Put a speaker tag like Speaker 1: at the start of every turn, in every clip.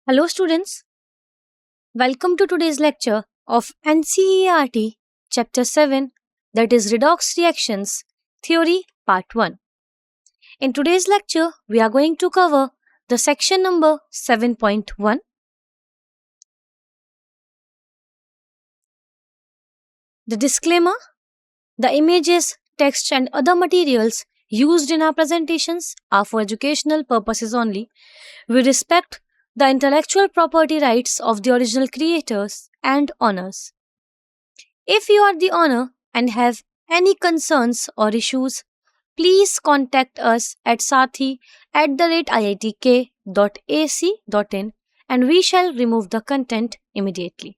Speaker 1: Hello, students. Welcome to today's lecture of NCERT, Chapter 7, that is Redox Reactions Theory, Part 1. In today's lecture, we are going to cover the section number 7.1. The disclaimer: the images, text, and other materials used in our presentations are for educational purposes only. We respect the intellectual property rights of the original creators and owners. If you are the owner and have any concerns or issues, please contact us at sathi@iitk.ac.in and we shall remove the content immediately.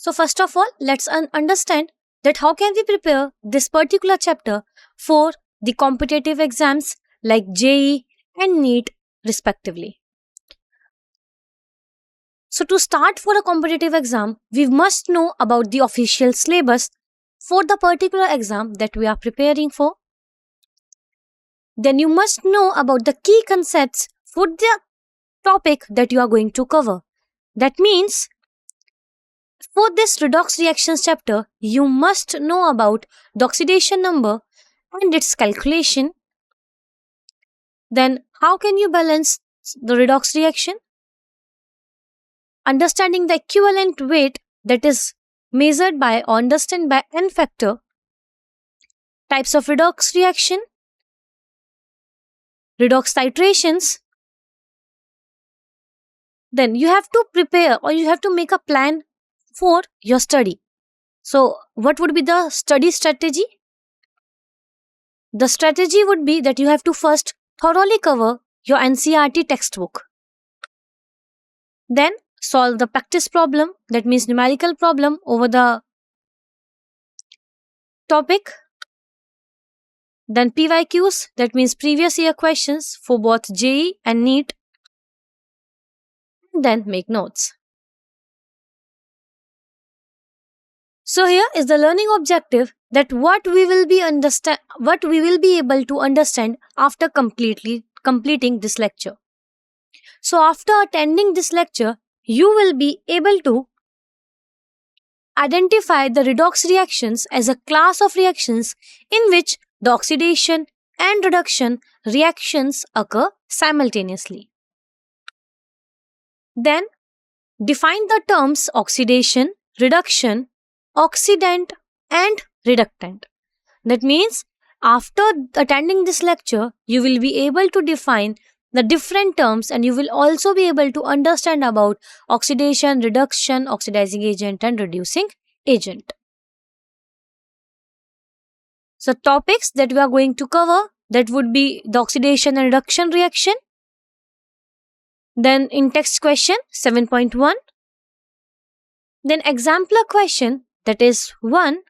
Speaker 1: So first of all, let's understand that how can we prepare this particular chapter for the competitive exams like JEE and NEET respectively. So to start for a competitive exam, we must know about the official syllabus for the particular exam that we are preparing for. Then you must know about the key concepts for the topic that you are going to cover. That means for this redox reactions chapter, you must know about the oxidation number and its calculation. Then how can you balance the redox reaction? Understanding the equivalent weight that is measured by or understood by N factor. Types of redox reaction. Redox titrations. Then you have to prepare or you have to make a plan for your study. So what would be the study strategy? The strategy would be that you have to first thoroughly cover your NCERT textbook. Then solve the practice problem, that means numerical problem over the topic. Then PYQs, that means previous year questions for both JEE and NEET. Then make notes. So here is the learning objective, that what we will be able to understand after completing this lecture. So after attending this lecture, you will be able to identify the redox reactions as a class of reactions in which the oxidation and reduction reactions occur simultaneously. Then define the terms oxidation, reduction, oxidant and reductant. That means after attending this lecture, you will be able to define the different terms and you will also be able to understand about oxidation, reduction, oxidizing agent and reducing agent. So topics that we are going to cover, that would be the oxidation and reduction reaction. Then in text question 7.1. Then exemplar question, that is 1.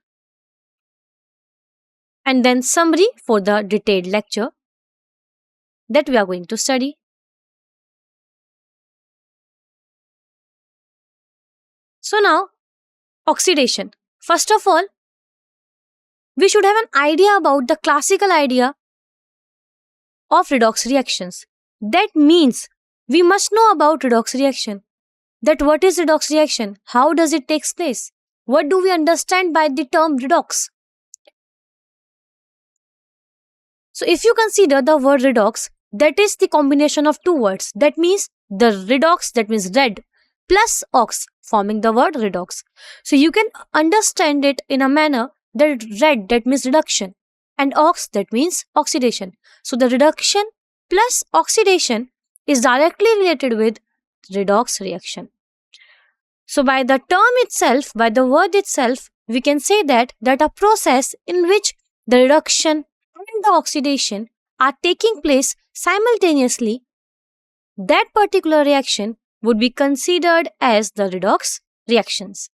Speaker 1: And then summary for the detailed lecture that we are going to study. So now, oxidation. First of all, we should have an idea about the classical idea of redox reactions. That means we must know about redox reaction. That what is redox reaction? How does it take place? What do we understand by the term redox? So if you consider the word redox, that is the combination of two words. That means the redox, that means red, plus ox, forming the word redox. So you can understand it in a manner that red, that means reduction, and ox, that means oxidation. So the reduction plus oxidation is directly related with redox reaction. So by the term itself, by the word itself, we can say that a process in which the reduction and the oxidation are taking place simultaneously, that particular reaction would be considered as the redox reactions.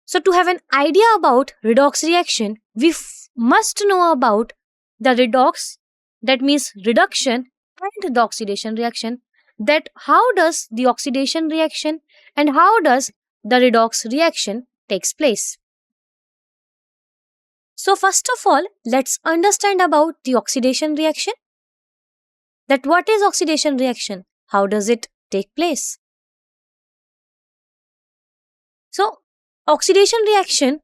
Speaker 1: So to have an idea about redox reaction, we must know about the redox, that means reduction, and the oxidation reaction. that how does the oxidation reaction and how does the redox reaction takes place. So first of all, let's understand about the oxidation reaction. That what is oxidation reaction? How does it take place? So oxidation reaction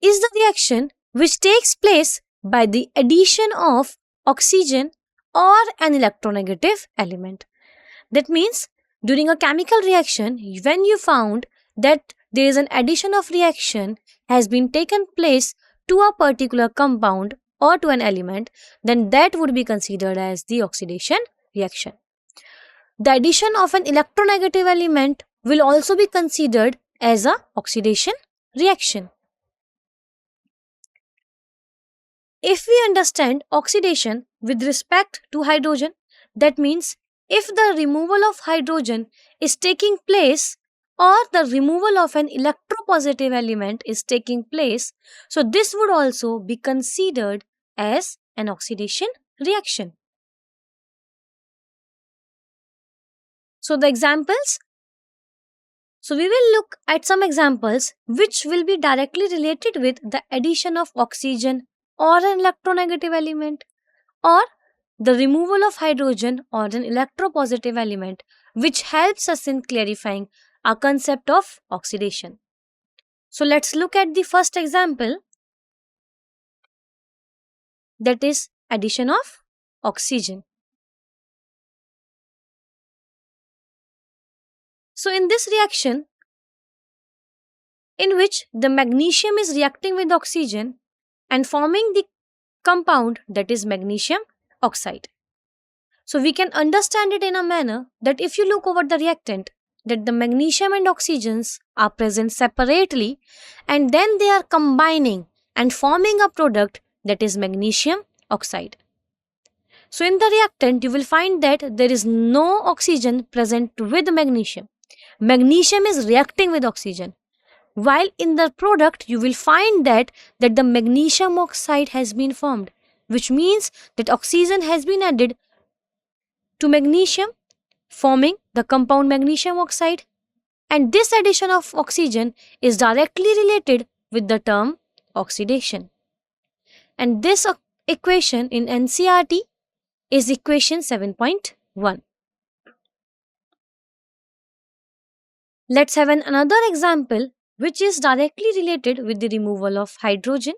Speaker 1: is the reaction which takes place by the addition of oxygen or an electronegative element. That means during a chemical reaction, when you found that there is an addition of reaction has been taken place to a particular compound or to an element, then that would be considered as the oxidation reaction. The addition of an electronegative element will also be considered as a oxidation reaction. If we understand oxidation with respect to hydrogen, that means if the removal of hydrogen is taking place or the removal of an electropositive element is taking place, so this would also be considered as an oxidation reaction. So the examples, so we will look at some examples which will be directly related with the addition of oxygen or an electronegative element or the removal of hydrogen or an electropositive element, which helps us in clarifying our concept of oxidation. So let's look at the first example, that is addition of oxygen. So in this reaction, in which the magnesium is reacting with oxygen and forming the compound that is magnesium oxide. So we can understand it in a manner that if you look over the reactant, that the magnesium and oxygens are present separately and then they are combining and forming a product that is magnesium oxide. So in the reactant, you will find that there is no oxygen present with magnesium. Magnesium is reacting with oxygen. While in the product, you will find that the magnesium oxide has been formed, which means that oxygen has been added to magnesium, forming the compound magnesium oxide. And this addition of oxygen is directly related with the term oxidation. And this equation in NCERT is equation 7.1. Let's have another example which is directly related with the removal of hydrogen.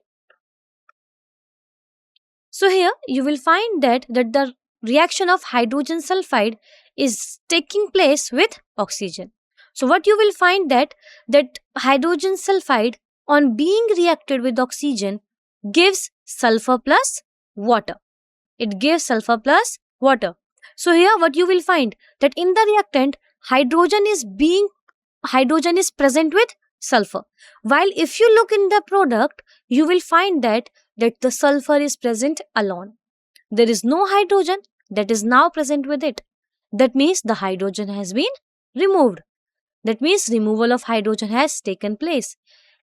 Speaker 1: So here you will find that the reaction of hydrogen sulfide is taking place with oxygen. So what you will find that hydrogen sulfide on being reacted with oxygen gives sulfur plus water. It gives sulfur plus water. So here what you will find that in the reactant hydrogen is present with sulfur. While if you look in the product, you will find that the sulfur is present alone. There is no hydrogen that is now present with it. That means the hydrogen has been removed. That means removal of hydrogen has taken place.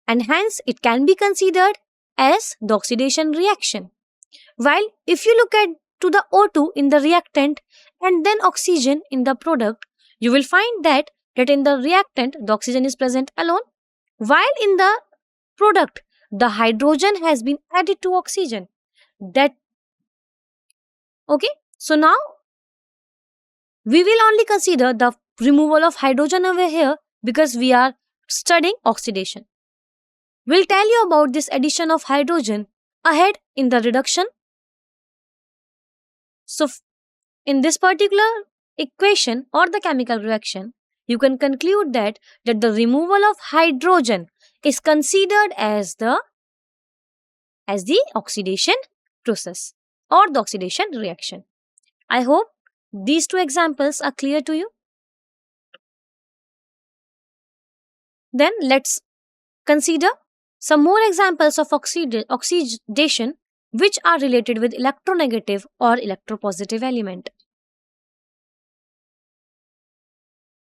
Speaker 1: And hence it can be considered as the oxidation reaction. While if you look at to the O2 in the reactant and then oxygen in the product, you will find that in the reactant the oxygen is present alone, while in the product the hydrogen has been added to oxygen. So now we will only consider the removal of hydrogen over here because we are studying oxidation. We'll tell you about this addition of hydrogen ahead in the reduction. So in this particular equation or the chemical reaction, you can conclude that the removal of hydrogen is considered as the oxidation process or the oxidation reaction. I hope these two examples are clear to you. Then let's consider some more examples of oxidation which are related with electronegative or electropositive element.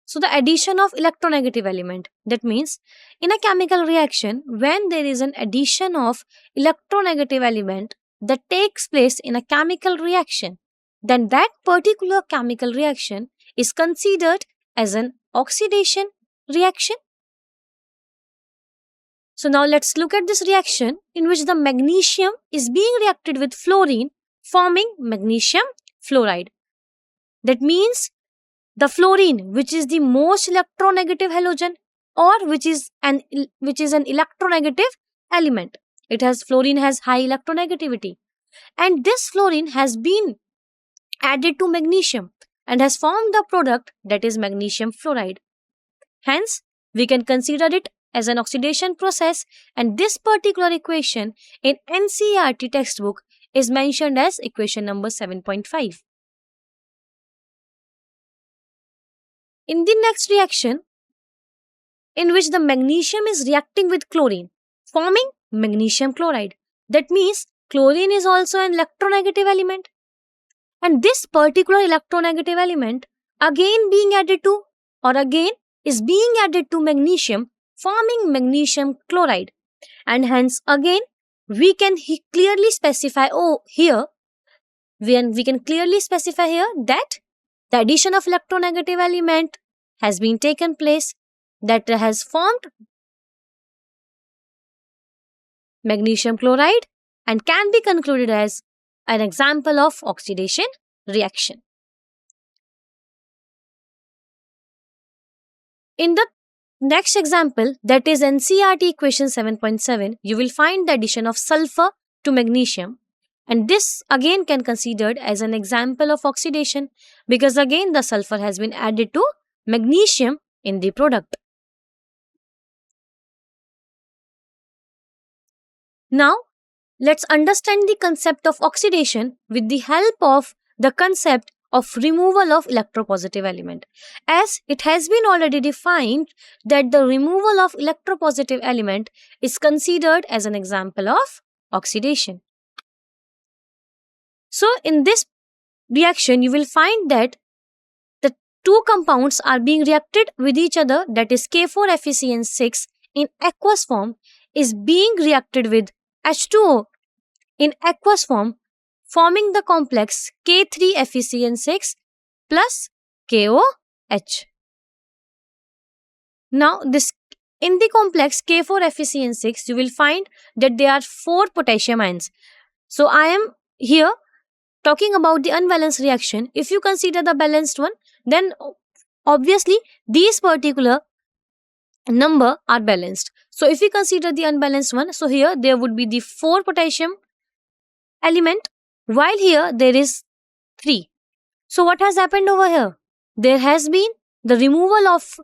Speaker 1: So the addition of electronegative element, that means in a chemical reaction, when there is an addition of electronegative element that takes place in a chemical reaction, then that particular chemical reaction is considered as an oxidation reaction. So now let's look at this reaction in which the magnesium is being reacted with fluorine, forming magnesium fluoride. That means the fluorine, which is the most electronegative halogen, or which is an electronegative element. Fluorine has high electronegativity, and this fluorine has been added to magnesium and has formed the product that is magnesium fluoride. Hence, we can consider it as an oxidation process, and this particular equation in NCERT textbook is mentioned as equation number 7.5. In the next reaction, in which the magnesium is reacting with chlorine, forming magnesium chloride. That means chlorine is also an electronegative element. And this particular electronegative element again is being added to magnesium, forming magnesium chloride. And hence again we can clearly specify that the addition of electronegative element has been taken place, that has formed magnesium chloride and can be concluded as an example of oxidation reaction. In the next example, that is NCERT equation 7.7, you will find the addition of sulfur to magnesium, and this again can considered as an example of oxidation, because again the sulfur has been added to magnesium in the product. Now, let's understand the concept of oxidation with the help of the concept of removal of electropositive element, as it has been already defined that the removal of electropositive element is considered as an example of oxidation. So, in this reaction, you will find that the two compounds are being reacted with each other, that is K4FeCN6 in aqueous form is being reacted with H2O in aqueous form, forming the complex K3FeCN6 plus KOH. Now, in the complex K4FeCN6, you will find that there are 4 potassium ions. So, I am here talking about the unbalanced reaction. If you consider the balanced one, then obviously these particular number are balanced. So, if we consider the unbalanced one, so here there would be the 4 potassium element, while here there is 3. So, what has happened over here? There has been the removal of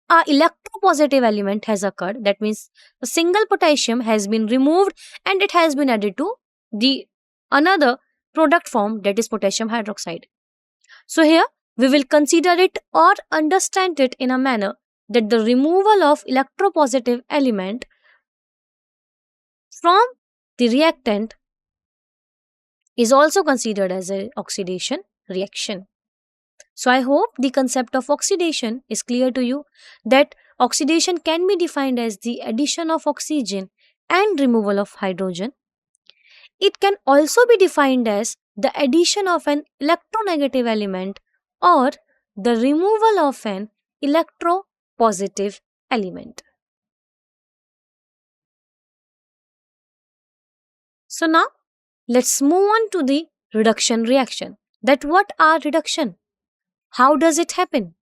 Speaker 1: a electropositive element has occurred. That means a single potassium has been removed and it has been added to the another product form, that is potassium hydroxide. So, here we will consider it or understand it in a manner that the removal of electropositive element from the reactant is also considered as an oxidation reaction. So, I hope the concept of oxidation is clear to you, that oxidation can be defined as the addition of oxygen and removal of hydrogen. It can also be defined as the addition of an electronegative element or the removal of an electropositive element. So, now let's move on to the reduction reaction. That what are reduction? How does it happen?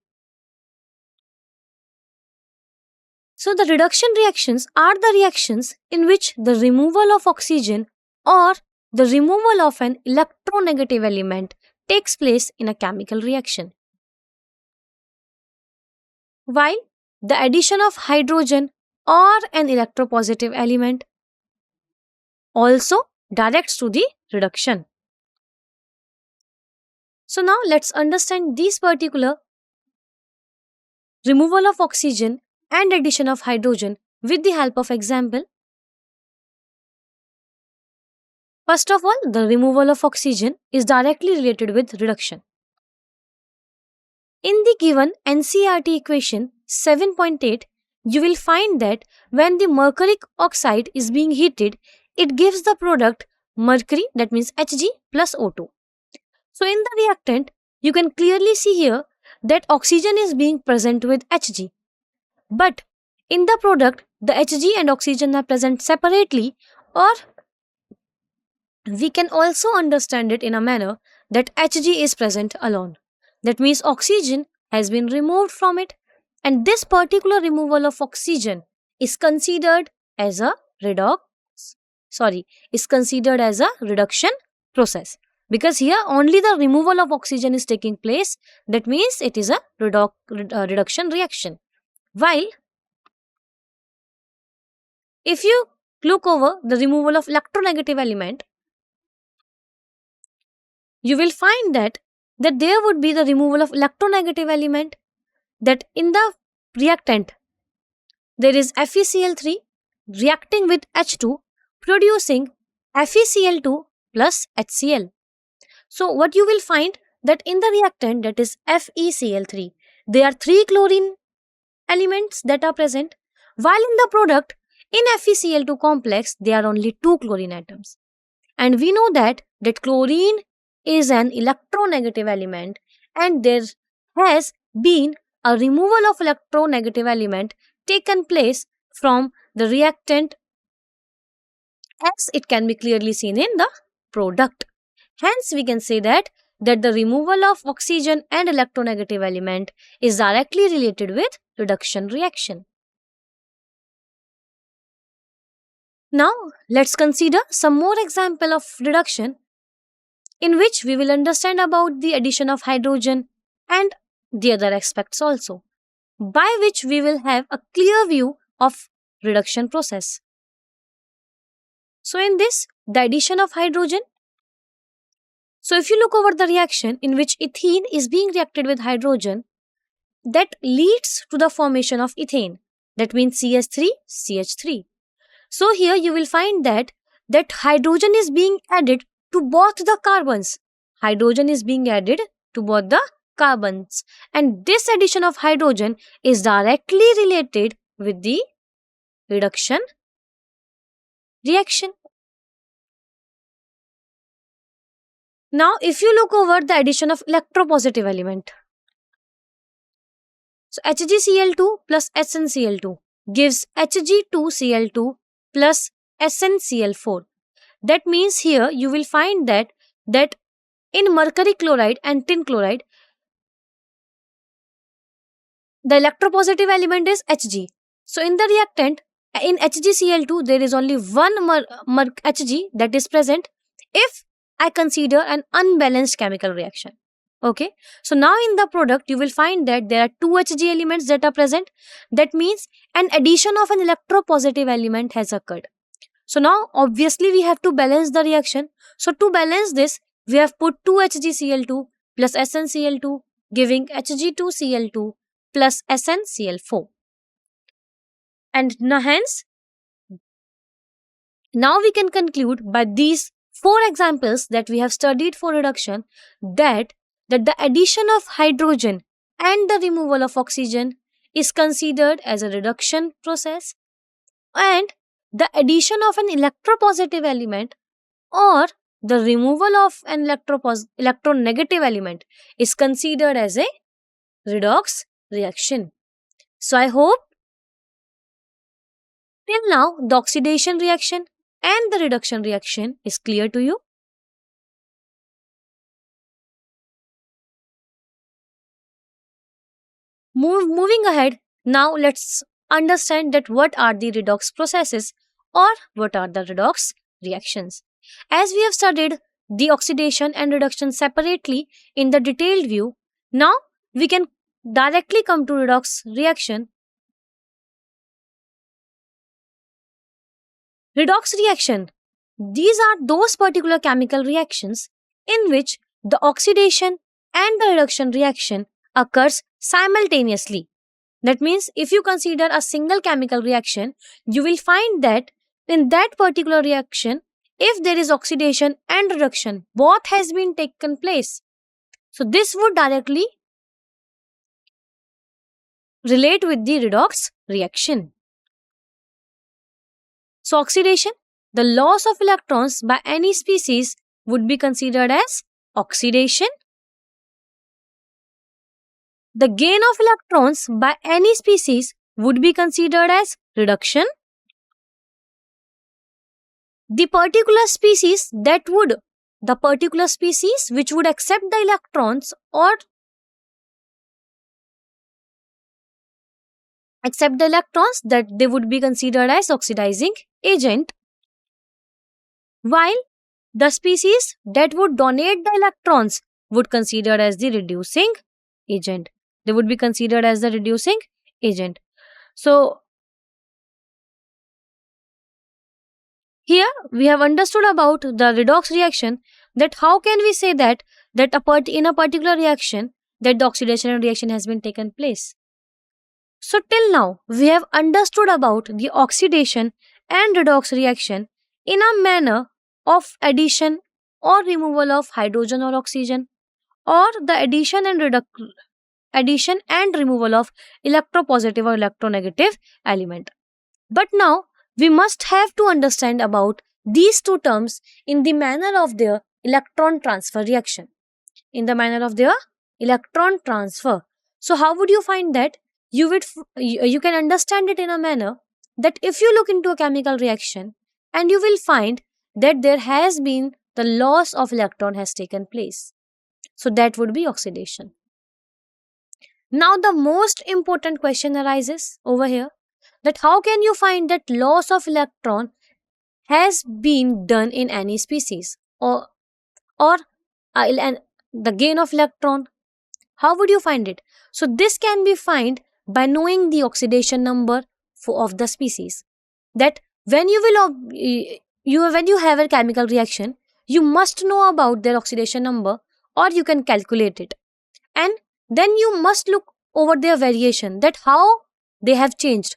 Speaker 1: So, the reduction reactions are the reactions in which the removal of oxygen or the removal of an electronegative element takes place in a chemical reaction, while the addition of hydrogen or an electropositive element also directs to the reduction. So, now let's understand these particular removal of oxygen and addition of hydrogen with the help of example. First of all, the removal of oxygen is directly related with reduction. In the given NCERT equation 7.8, you will find that when the mercuric oxide is being heated, it gives the product mercury, that means Hg plus O2. So, in the reactant, you can clearly see here that oxygen is being present with Hg. But in the product, the Hg and oxygen are present separately, or we can also understand it in a manner that Hg is present alone. That means oxygen has been removed from it, and this particular removal of oxygen is considered as a redox is considered as a reduction process, because here only the removal of oxygen is taking place. That means it is a reduction reaction. While if you look over the removal of electronegative element, you will find that there would be the removal of electronegative element, that in the reactant there is FeCl3 reacting with H2 producing FeCl2 plus HCl. So what you will find that in the reactant, that is FeCl3, there are 3 chlorine elements that are present, while in the product in FeCl2 complex there are only 2 chlorine atoms. And we know that chlorine is an electronegative element, and there has been a removal of electronegative element taken place from the reactant, as it can be clearly seen in the product. Hence, we can say that the removal of oxygen and electronegative element is directly related with reduction reaction. Now, let's consider some more example of reduction in which we will understand about the addition of hydrogen and the other aspects also, by which we will have a clear view of reduction process. So in this, the addition of hydrogen. So if you look over the reaction in which ethene is being reacted with hydrogen, that leads to the formation of ethane. That means CH3, CH3. So here you will find that hydrogen is being added to both the carbons. Hydrogen is being added to both the carbons. And this addition of hydrogen is directly related with the reduction reaction. Now, if you look over the addition of electropositive element, so HgCl2 plus SnCl2 gives Hg2Cl2 plus SnCl4. That means here you will find that in mercury chloride and tin chloride, the electropositive element is Hg. So in the reactant, in HgCl2, there is only one Hg that is present if I consider an unbalanced chemical reaction. Okay, so now in the product you will find that there are 2 Hg elements that are present. That means an addition of an electropositive element has occurred. So now obviously we have to balance the reaction. So to balance this, we have put 2 HgCl2 plus SnCl2 giving Hg2Cl2 plus SnCl4. And hence, now we can conclude by these 4 examples that we have studied for reduction that the addition of hydrogen and the removal of oxygen is considered as a reduction process, and the addition of an electropositive element or the removal of an electronegative element is considered as a redox reaction. So I hope till now the oxidation reaction and the reduction reaction is clear to you. Moving ahead, now let's understand that what are the redox processes or what are the redox reactions. As we have studied the oxidation and reduction separately in the detailed view, now we can directly come to redox reaction. Redox reaction. These are those particular chemical reactions in which the oxidation and the reduction reaction occurs simultaneously. That means if you consider a single chemical reaction, you will find that in that particular reaction, if there is oxidation and reduction, both has been taken place. So this would directly relate with the redox reaction. So oxidation, the loss of electrons by any species would be considered as oxidation. the gain of electrons by any species would be considered as reduction. The particular species which would accept the electrons or that they would be considered as oxidizing agent, while the species that would donate the electrons would considered as the reducing agent. They would be considered as the reducing agent. So here we have understood about the redox reaction, that how can we say that in a particular reaction that the oxidation reaction has been taken place. So till now we have understood about the oxidation and redox reaction in a manner of addition or removal of hydrogen or oxygen, or the addition and removal of electropositive or electronegative element. But now we must have to understand about these two terms in the manner of their electron transfer reaction. In the manner of their electron transfer. So how would you find that? You can understand it in a manner that if you look into a chemical reaction and you will find that there has been the loss of electron has taken place. So that would be oxidation. Now the most important question arises over here, that how can you find that loss of electron has been done in any species, or the gain of electron, how would you find it? So this can be found by knowing the oxidation number of the species. That when when you have a chemical reaction, you must know about their oxidation number, or you can calculate it, and then you must look over their variation, that how they have changed.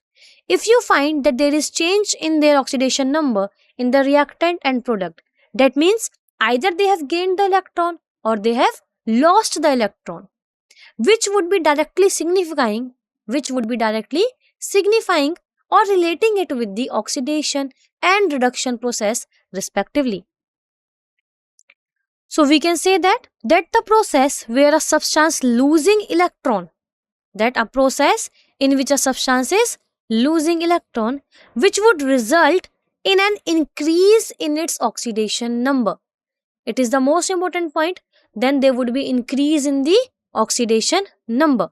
Speaker 1: If you find that there is change in their oxidation number in the reactant and product, that means either they have gained the electron or they have lost the electron, which would be directly signifying or relating it with the oxidation and reduction process respectively. So we can say that the process where a substance losing electron, that a process in which a substance is losing electron, which would result in an increase in its oxidation number. It is the most important point. Then there would be increase in the oxidation number.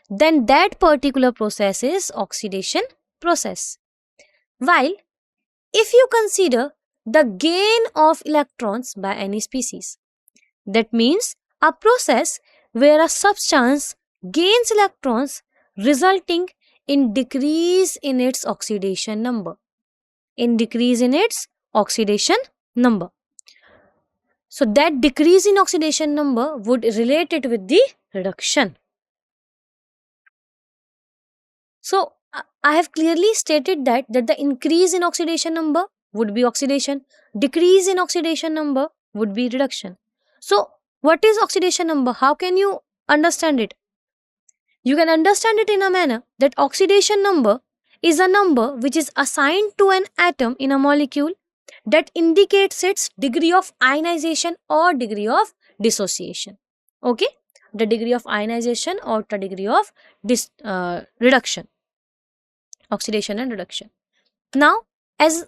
Speaker 1: Then that particular process is oxidation process. While if you consider the gain of electrons by any species, that means a process where a substance gains electrons resulting in decrease in its oxidation number. So that decrease in oxidation number would relate it with the reduction. So I have clearly stated that the increase in oxidation number would be oxidation, decrease in oxidation number would be reduction. So what is oxidation number? How can you understand it? You can understand it in a manner that oxidation number is a number which is assigned to an atom in a molecule that indicates its degree of ionization or degree of dissociation. Okay? The degree of ionization or the degree of reduction. Oxidation and reduction. Now, as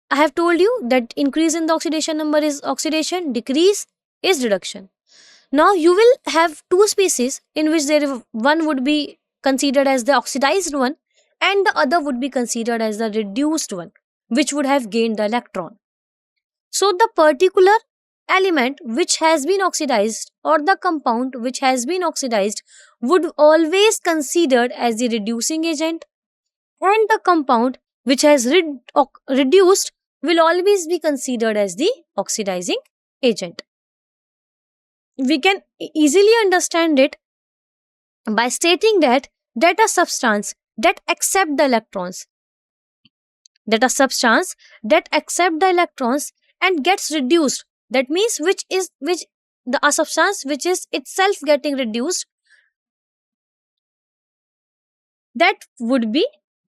Speaker 1: I have told you that increase in the oxidation number is oxidation, decrease is reduction. Now you will have two species in which one would be considered as the oxidized one and the other would be considered as the reduced one, which would have gained the electron. So the particular element which has been oxidized or the compound which has been oxidized would always considered as the reducing agent, and the compound which has reduced will always be considered as the oxidizing agent. We can easily understand it by stating that a substance that accept the electrons, and gets reduced, that means a substance which is itself getting reduced, that would be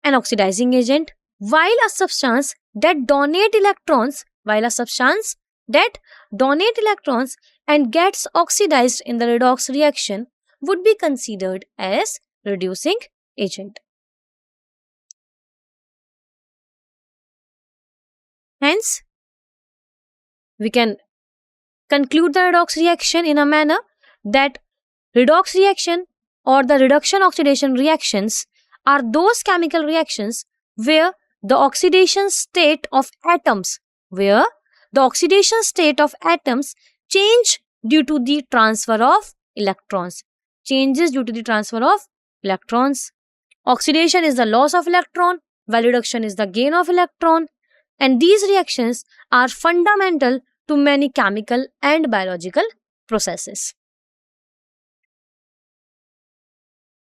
Speaker 1: an oxidizing agent, while a substance that donate electrons and gets oxidized in the redox reaction would be considered as reducing agent. Hence, we can conclude the redox reaction in a manner that redox reaction or the reduction oxidation reactions are those chemical reactions where the oxidation state of atoms where the oxidation state of atoms change due to the transfer of electrons. Changes due to the transfer of electrons. Oxidation is the loss of electron, while reduction is the gain of electron, and these reactions are fundamental to many chemical and biological processes.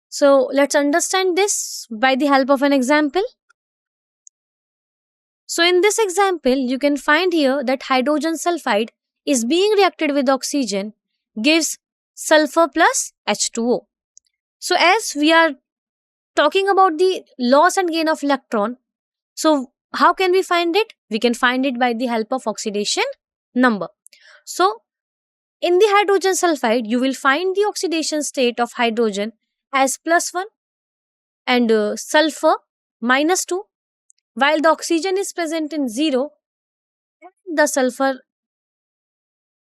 Speaker 1: So let's understand this by the help of an example. So in this example, you can find here that hydrogen sulfide is being reacted with oxygen, gives sulfur plus H2O. So as we are talking about the loss and gain of electron, so how can we find it? We can find it by the help of oxidation number. So in the hydrogen sulfide, you will find the oxidation state of hydrogen as +1 and sulfur -2, while the oxygen is present in 0, the sulfur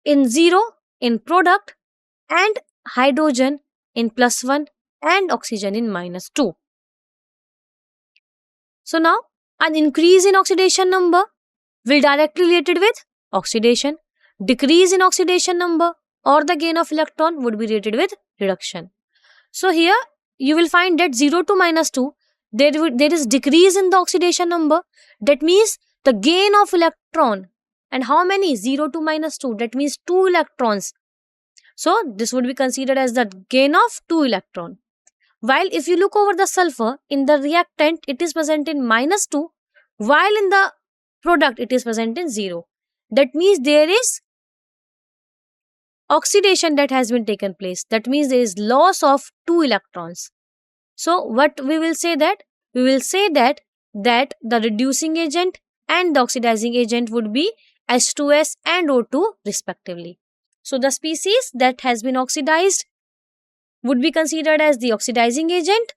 Speaker 1: in 0 in product, and hydrogen in +1 and oxygen in -2. So now an increase in oxidation number will directly related with oxidation. Decrease in oxidation number or the gain of electron would be related with reduction. So here you will find that 0 to -2, there is decrease in the oxidation number. That means the gain of electron. And how many? 0 to -2. That means 2 electrons. So this would be considered as the gain of 2 electron. While if you look over the sulfur, in the reactant it is present in -2, while in the product it is present in 0. That means there is oxidation that has been taken place. That means there is loss of 2 electrons. So what we will say that? We will say that the reducing agent and the oxidizing agent would be H2S and O2 respectively. So the species that has been oxidized would be considered as the oxidizing agent.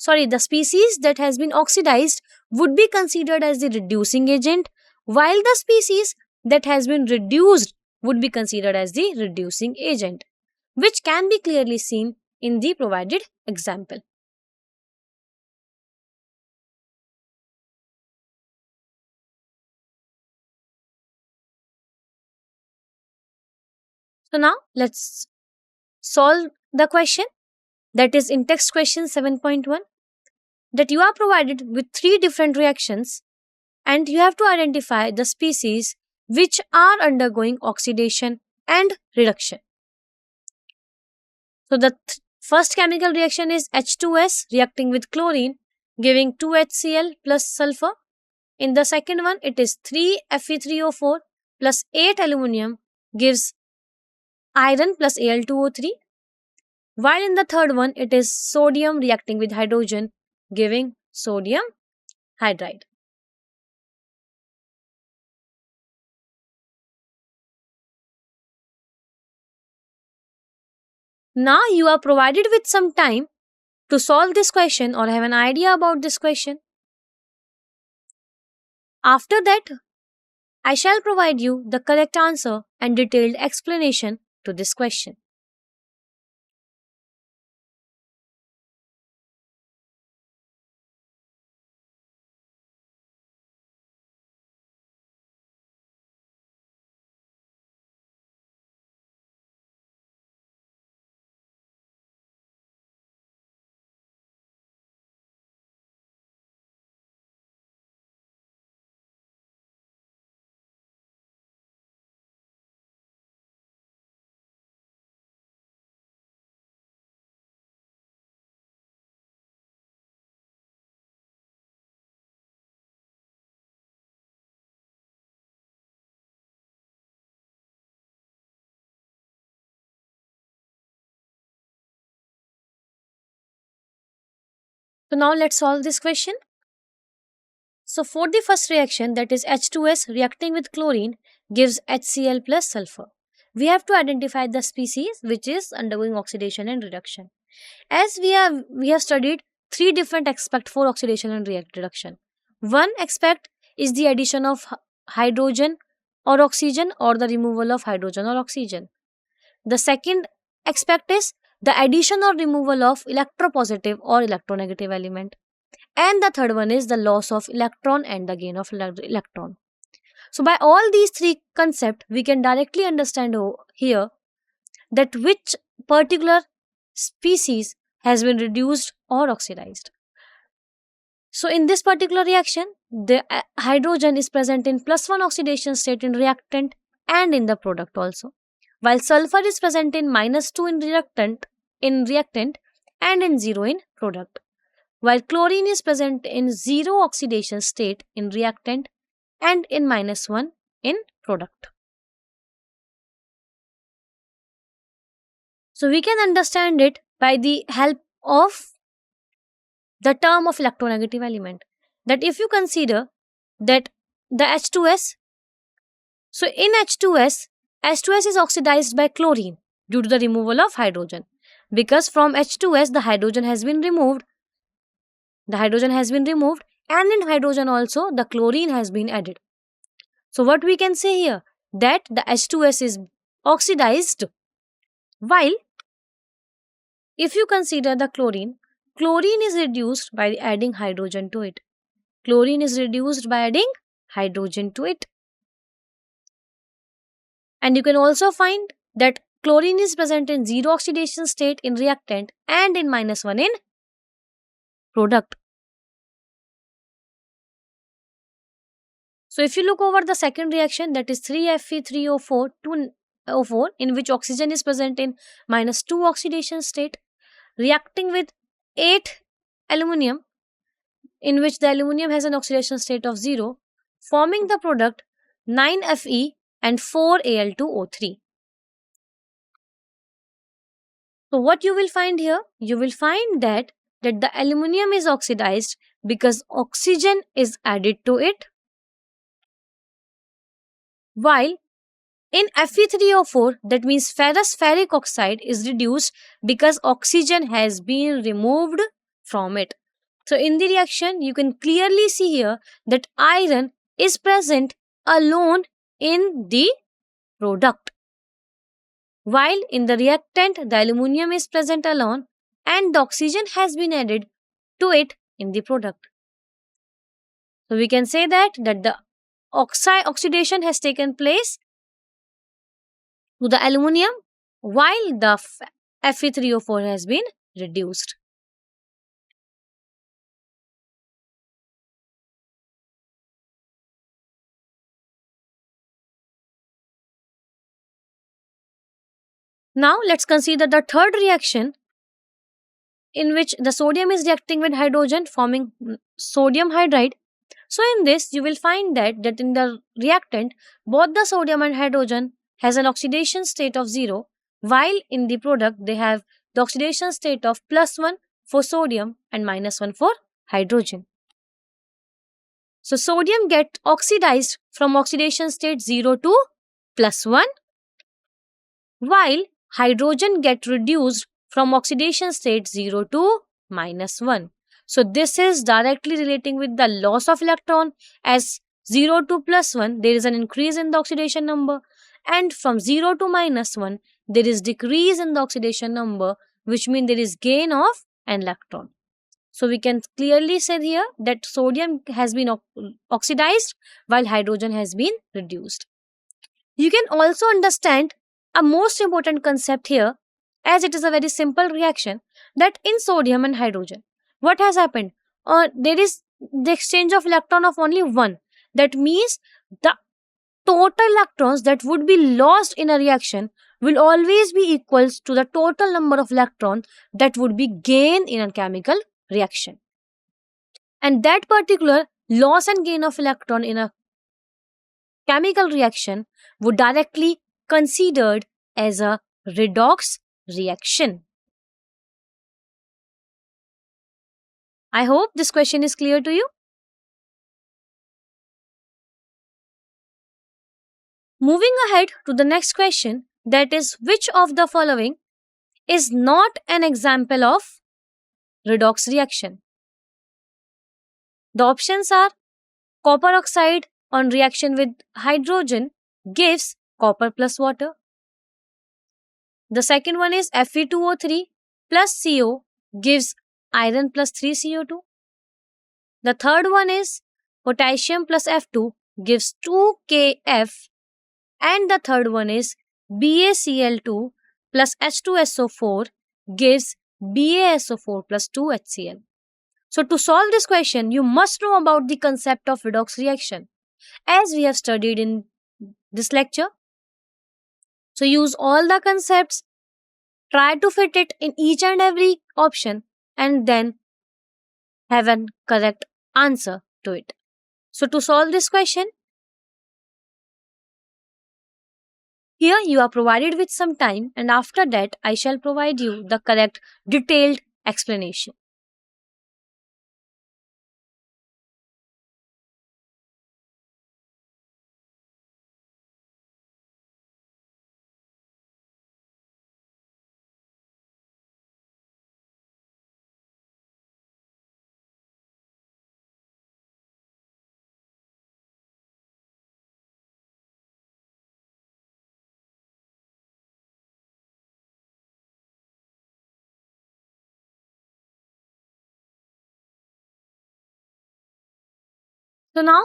Speaker 1: The species that has been oxidized would be considered as the reducing agent, while the species that has been reduced would be considered as the reducing agent, which can be clearly seen in the provided example. So now let's solve the question, that is in text question 7.1, that you are provided with 3 different reactions and you have to identify the species which are undergoing oxidation and reduction. So the first chemical reaction is H2S reacting with chlorine, giving 2HCl plus sulfur. In the second one, it is 3Fe3O4 plus 8 aluminium gives iron plus Al2O3. While in the third one, it is sodium reacting with hydrogen, giving sodium hydride. Now you are provided with some time to solve this question or have an idea about this question. After that, I shall provide you the correct answer and detailed explanation to this question. So now let's solve this question. So for the first reaction, that is H2S reacting with chlorine gives HCl plus sulfur. we have to identify the species which is undergoing oxidation and reduction. As we have studied three different aspects for oxidation and reduction. One aspect is the addition of hydrogen or oxygen or the removal of hydrogen or oxygen. The second aspect is the addition or removal of electropositive or electronegative element. And the third one is the loss of electron and the gain of electron. So by all these three concepts, we can directly understand here that which particular species has been reduced or oxidized. So in this particular reaction, the hydrogen is present in +1 oxidation state in reactant and in the product also, while sulfur is present in -2 in reactant and in 0 in product, while chlorine is present in 0 oxidation state in reactant and in -1 in product. So we can understand it by the help of the term of electronegative element. That if you consider that the H2S, so in H2S, H2S is oxidized by chlorine due to the removal of hydrogen. Because from H2S the hydrogen has been removed. And in hydrogen also the chlorine has been added. So what we can say here, that the H2S is oxidized, while if you consider the chlorine is reduced by adding hydrogen to it. And you can also find that chlorine is present in 0 oxidation state in reactant and in -1 in product. So if you look over the second reaction, that is 3Fe3O4 2O4, in which oxygen is present in -2 oxidation state, reacting with 8 aluminium, in which the aluminium has an oxidation state of 0, forming the product 9Fe and 4Al2O3. So what you will find here? You will find that the aluminium is oxidized because oxygen is added to it, while in Fe3O4, that means ferrous-ferric oxide is reduced because oxygen has been removed from it. So in the reaction, you can clearly see here that iron is present alone in the product, while in the reactant, the aluminium is present alone and the oxygen has been added to it in the product. So we can say that the oxidation has taken place to the aluminium while the Fe3O4 has been reduced. Now let's consider the third reaction, in which the sodium is reacting with hydrogen forming sodium hydride. So in this you will find that in the reactant both the sodium and hydrogen has an oxidation state of 0, while in the product they have the oxidation state of +1 for sodium and -1 for hydrogen. So sodium gets oxidized from oxidation state 0 to +1, while hydrogen gets reduced from oxidation state 0 to -1. So this is directly relating with the loss of electron, as 0 to +1 there is an increase in the oxidation number, and from 0 to -1 there is decrease in the oxidation number, which means there is gain of an electron. So we can clearly say here that sodium has been oxidized while hydrogen has been reduced. You can also understand a most important concept here, as it is a very simple reaction, that in sodium and hydrogen, what has happened? There is the exchange of electron of only 1. That means the total electrons that would be lost in a reaction will always be equals to the total number of electrons that would be gained in a chemical reaction. And that particular loss and gain of electron in a chemical reaction would directly considered as a redox reaction. I hope this question is clear to you. Moving ahead to the next question, that is, which of the following is not an example of redox reaction? The options are: copper oxide on reaction with hydrogen gives copper plus water. The second one is Fe2O3 plus CO gives iron plus 3CO2. The third one is potassium plus F2 gives 2KF. And the third one is BaCl2 plus H2SO4 gives BaSO4 plus 2HCl. So to solve this question, you must know about the concept of redox reaction, as we have studied in this lecture. So use all the concepts, try to fit it in each and every option, and then have a correct answer to it. So to solve this question, here you are provided with some time, and after that I shall provide you the correct detailed explanation. So now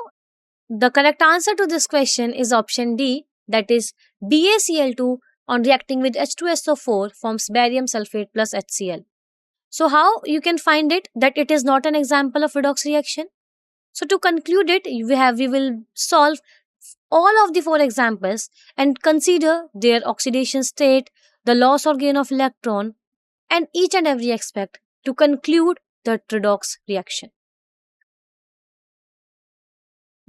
Speaker 1: the correct answer to this question is option D, that is BaCl2 on reacting with H2SO4 forms barium sulfate plus HCl. So how you can find it that it is not an example of redox reaction? So to conclude it, we will solve all of the four examples and consider their oxidation state, the loss or gain of electron, and each and every aspect to conclude the redox reaction.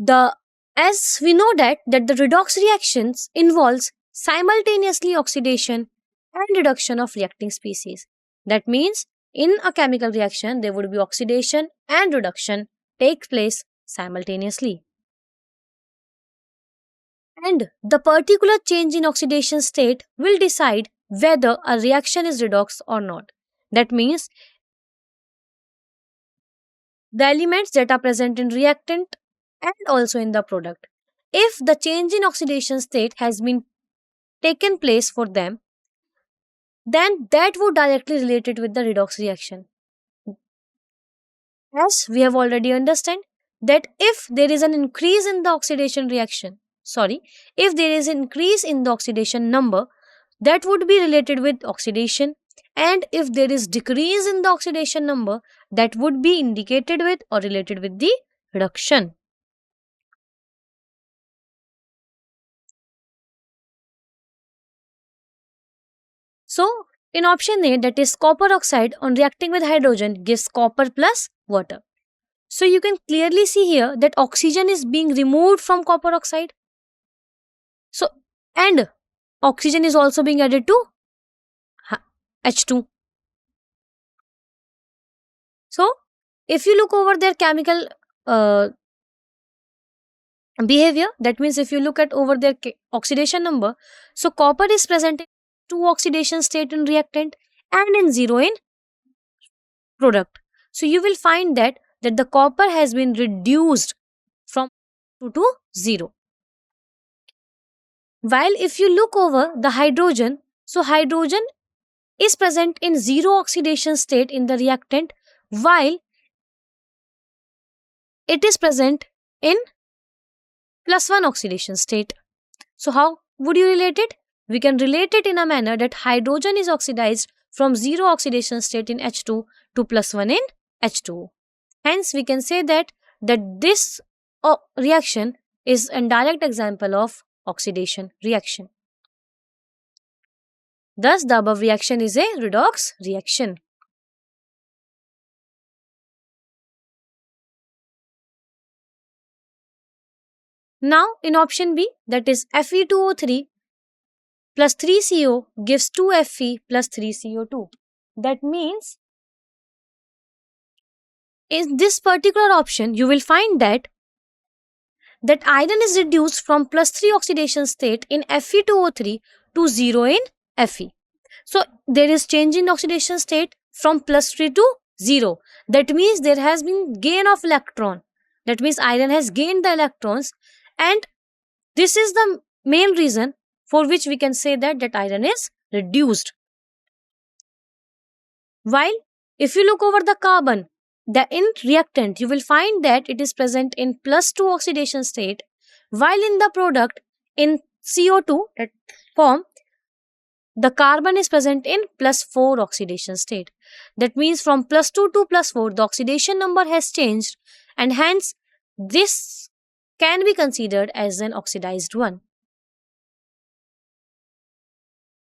Speaker 1: The As we know that the redox reactions involves simultaneously oxidation and reduction of reacting species. That means in a chemical reaction there would be oxidation and reduction take place simultaneously. And the particular change in oxidation state will decide whether a reaction is redox or not. That means the elements that are present in reactant and also in the product. If the change in oxidation state has been taken place for them, then that would directly relate it with the redox reaction. As we have already understand that if there is an increase in the oxidation reaction, if there is increase in the oxidation number, that would be related with oxidation, and if there is decrease in the oxidation number, that would be indicated with or related with the reduction. So, in option A, that is copper oxide on reacting with hydrogen gives copper plus water. So, you can clearly see here that oxygen is being removed from copper oxide. So, and oxygen is also being added to H2. So, if you look over their chemical behavior, that means if you look at over their oxidation number, so copper is present in 2 oxidation state in reactant and in 0 in product. So you will find that the copper has been reduced from 2 to 0. While if you look over the hydrogen, so hydrogen is present in 0 oxidation state in the reactant, while it is present in +1 oxidation state. So how would you relate it? We can relate it in a manner that hydrogen is oxidized from 0 oxidation state in H2 to +1 in H2. Hence, we can say that this reaction is a direct example of oxidation reaction. Thus, the above reaction is a redox reaction. Now, in option B, that is Fe2O3 plus 3CO gives 2Fe plus 3CO2. That means, in this particular option, you will find that iron is reduced from +3 oxidation state in Fe2O3 to 0 in Fe. So there is change in oxidation state from +3 to 0. That means there has been gain of electron. That means iron has gained the electrons, and this is the main reason for which we can say that iron is reduced. While if you look over the carbon, in reactant, you will find that it is present in +2 oxidation state, while in the product, in CO2 that form, the carbon is present in +4 oxidation state. That means from +2 to +4, the oxidation number has changed, and hence this can be considered as an oxidized one.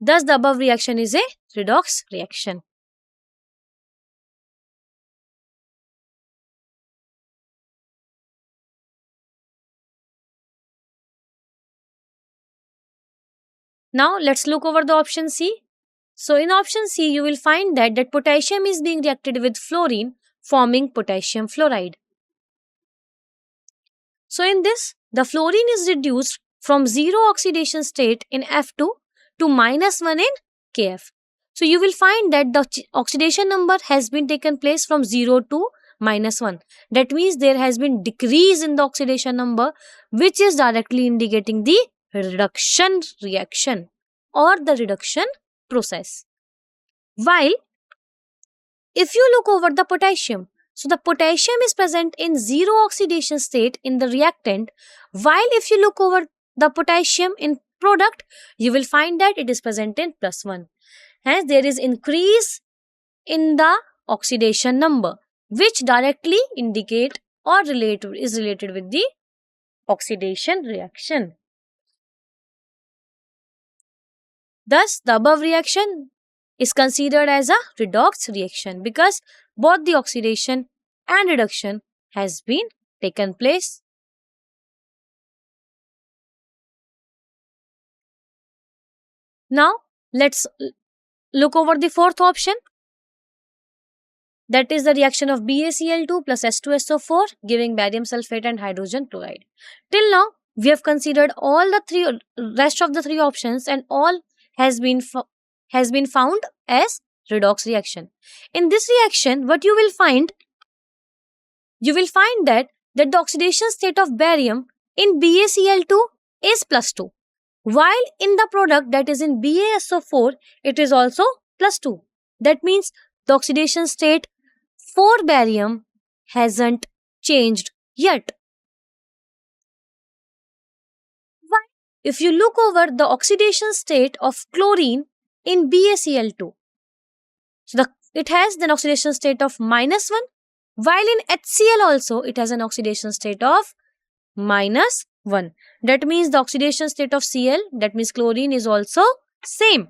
Speaker 1: Thus, the above reaction is a redox reaction. Now, let's look over the option C. So, in option C, you will find that potassium is being reacted with fluorine, forming potassium fluoride. So, in this, the fluorine is reduced from 0 oxidation state in F2 to -1 in Kf. So, you will find that the oxidation number has been taken place from 0 to -1. That means there has been decrease in the oxidation number, which is directly indicating the reduction reaction or the reduction process. While if you look over the potassium, so the potassium is present in 0 oxidation state in the reactant, while if you look over the potassium in product, you will find that it is present in +1. Hence, there is increase in the oxidation number, which directly indicate or is related with the oxidation reaction. Thus, the above reaction is considered as a redox reaction because both the oxidation and reduction has been taken place. Now, let's look over the fourth option. That is the reaction of BaCl2 plus H2SO4 giving barium sulfate and hydrogen chloride. Till now, we have considered all the rest of the three options, and all has been found as redox reaction. In this reaction, what you will find that the oxidation state of barium in BaCl2 is +2, while in the product, that is in BaSO4, it is also +2. That means the oxidation state for barium hasn't changed yet. If you look over the oxidation state of chlorine in BaCl2, so it has an oxidation state of -1, while in HCl also it has an oxidation state of -1. That means the oxidation state of Cl, that means chlorine, is also same.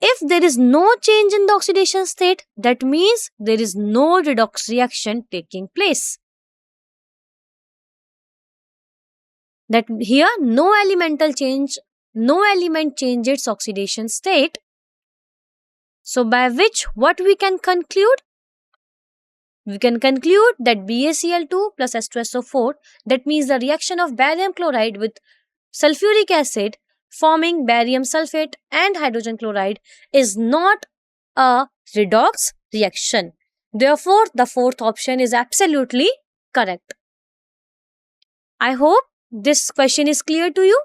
Speaker 1: If there is no change in the oxidation state, that means there is no redox reaction taking place. That here no element change its oxidation state. So by which what we can conclude? We can conclude that BaCl2 plus H2SO4, that means the reaction of barium chloride with sulfuric acid forming barium sulfate and hydrogen chloride, is not a redox reaction. Therefore, the fourth option is absolutely correct. I hope this question is clear to you.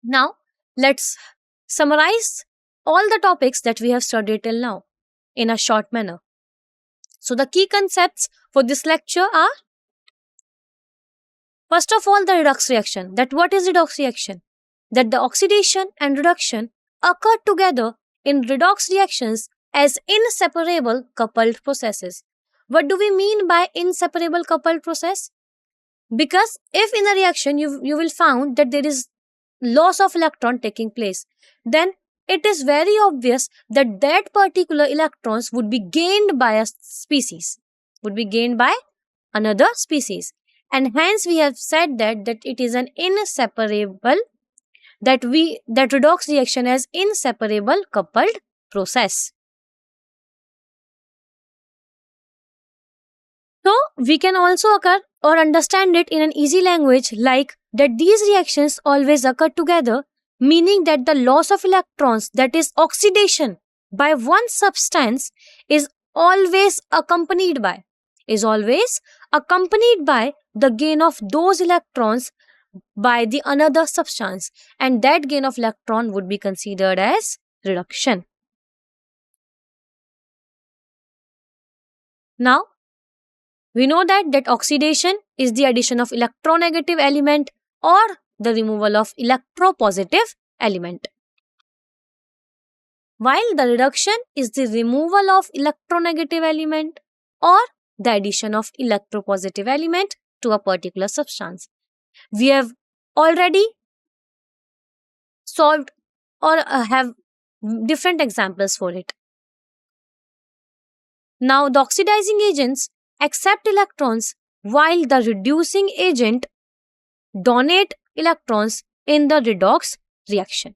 Speaker 1: Now, let's summarize all the topics that we have studied till now in a short manner. So, the key concepts for this lecture are: first of all, the redox reaction. That what is redox reaction? That the oxidation and reduction occur together in redox reactions as inseparable coupled processes. What do we mean by inseparable coupled process? Because if in a reaction you will find that there is loss of electron taking place, then it is very obvious that that particular electrons would be gained by a species, would be gained by another species. And hence we have said that it is an inseparable, that redox reaction as inseparable coupled process. So we can also occur or understand it in an easy language like that these reactions always occur together, meaning that the loss of electrons, that is oxidation, by one substance is always accompanied by the gain of those electrons by the another substance, and that gain of electron would be considered as reduction. Now we know that oxidation is the addition of electronegative element or the removal of electropositive element, while the reduction is the removal of electronegative element or the addition of electropositive element to a particular substance. We have already solved or have different examples for it. Now, the oxidizing agents accept electrons while the reducing agent donate electrons in the redox reaction.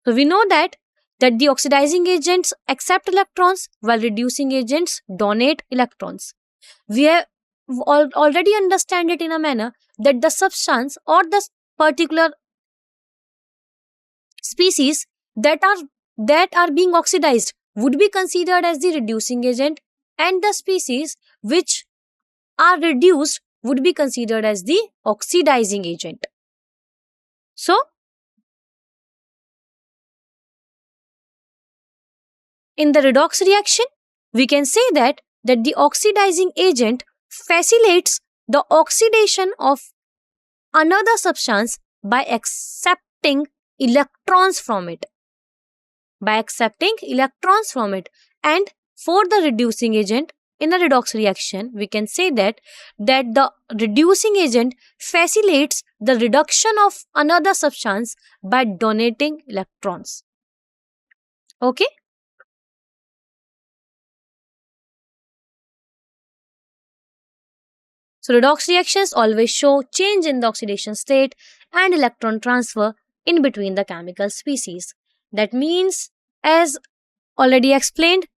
Speaker 1: So we know that the oxidizing agents accept electrons while reducing agents donate electrons. We have already understand it in a manner that the substance or the particular species that are being oxidized would be considered as the reducing agent, and the species which are reduced would be considered as the oxidizing agent. So in the redox reaction, we can say that the oxidizing agent facilitates the oxidation of another substance by accepting electrons from it. And for the reducing agent in a redox reaction, we can say that the reducing agent facilitates the reduction of another substance by donating electrons. Okay? So redox reactions always show change in the oxidation state and electron transfer in between the chemical species. That means, as already explained,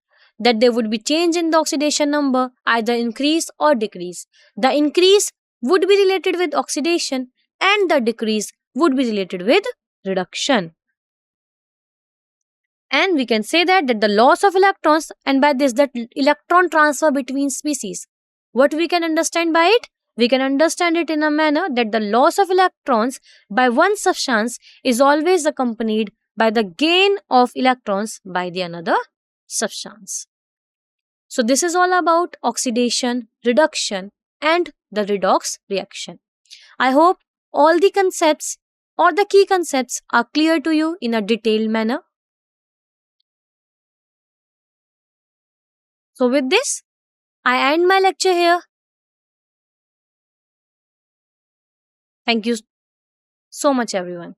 Speaker 1: that there would be change in the oxidation number, either increase or decrease. The increase would be related with oxidation and the decrease would be related with reduction. And we can say that the loss of electrons, and by this that electron transfer between species. What we can understand by it? We can understand it in a manner that the loss of electrons by one substance is always accompanied by the gain of electrons by the another substance. So this is all about oxidation, reduction, and the redox reaction. I hope all the concepts or the key concepts are clear to you in a detailed manner. So with this, I end my lecture here. Thank you so much, everyone.